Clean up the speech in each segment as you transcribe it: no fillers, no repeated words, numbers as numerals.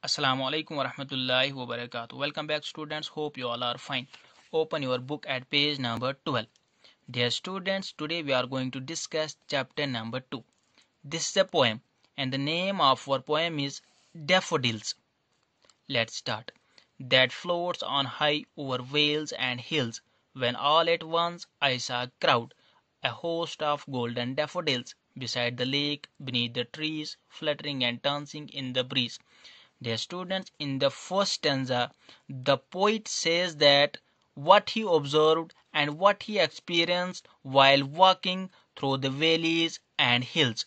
Assalamu alaikum wa rahmatullahi wa barakatuh. Welcome back, students. Hope you all are fine. Open your book at page number 12. Dear students, today we are going to discuss chapter number 2. This is a poem, and the name of our poem is Daffodils. Let's start. That floats on high over vales and hills, when all at once I saw a crowd, a host of golden daffodils, beside the lake, beneath the trees, fluttering and dancing in the breeze. Dear students, in the first stanza, the poet says that what he observed and what he experienced while walking through the valleys and hills.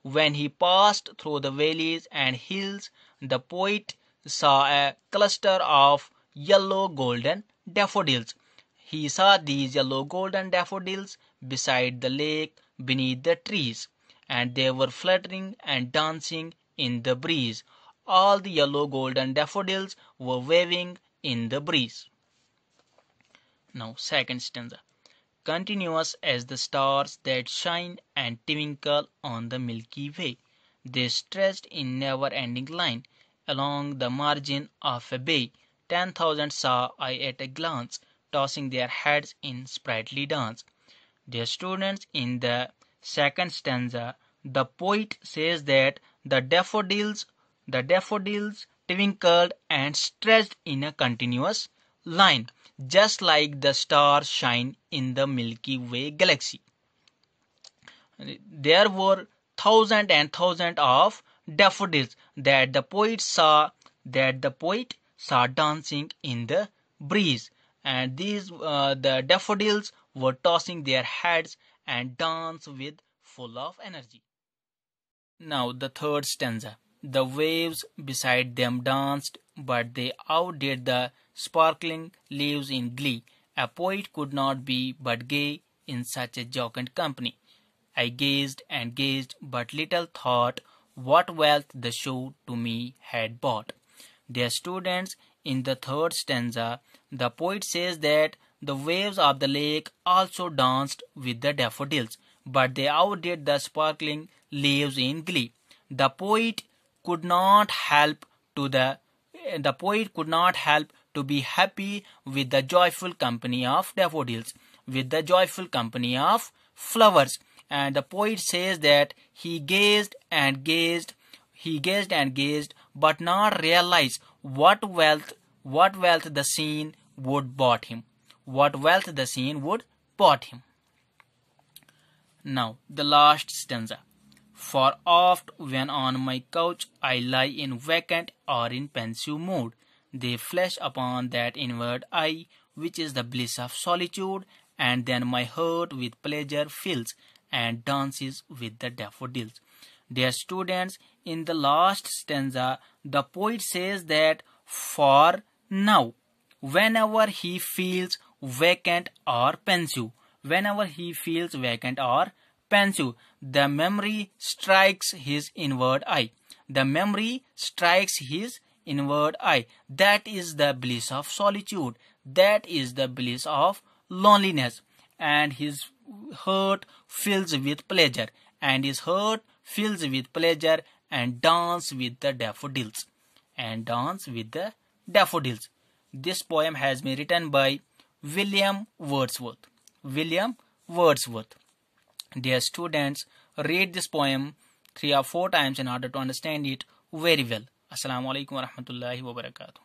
When he passed through the valleys and hills, the poet saw a cluster of yellow golden daffodils. He saw these yellow golden daffodils beside the lake beneath the trees, and they were fluttering and dancing in the breeze. All the yellow golden daffodils were waving in the breeze. Now, second stanza. Continuous as the stars that shine and twinkle on the Milky Way, they stretched in never-ending line along the margin of a bay. 10,000 saw I at a glance, tossing their heads in sprightly dance. Dear students, in the second stanza, the poet says that the daffodils twinkled and stretched in a continuous line, just like the stars shine in the Milky Way galaxy. There were thousands and thousands of daffodils that the poet saw dancing in the breeze, and the daffodils were tossing their heads and danced with full of energy. Now the third stanza. The waves beside them danced, but they outdid the sparkling leaves in glee. A poet could not be but gay in such a jocund company. I gazed and gazed, but little thought what wealth the show to me had brought. Dear students, in the third stanza, the poet says that the waves of the lake also danced with the daffodils, but they outdid the sparkling leaves in glee. The poet could not help to be happy with the joyful company of daffodils, with the joyful company of flowers. And the poet says that he gazed and gazed, but not realize what wealth the scene would brought him. What wealth the scene would brought him. Now the last stanza. For oft when on my couch I lie in vacant or in pensive mood, they flash upon that inward eye, which is the bliss of solitude, and then my heart with pleasure fills and dances with the daffodils. Dear students, in the last stanza, the poet says that for now, whenever he feels vacant or pensive, the memory strikes his inward eye. That is the bliss of solitude. That is the bliss of loneliness. And his heart fills with pleasure. And dance with the daffodils. This poem has been written by William Wordsworth. Dear students, read this poem 3 or 4 times in order to understand it very well. Assalamu alaikum wa rahmatullahi wa barakatuh.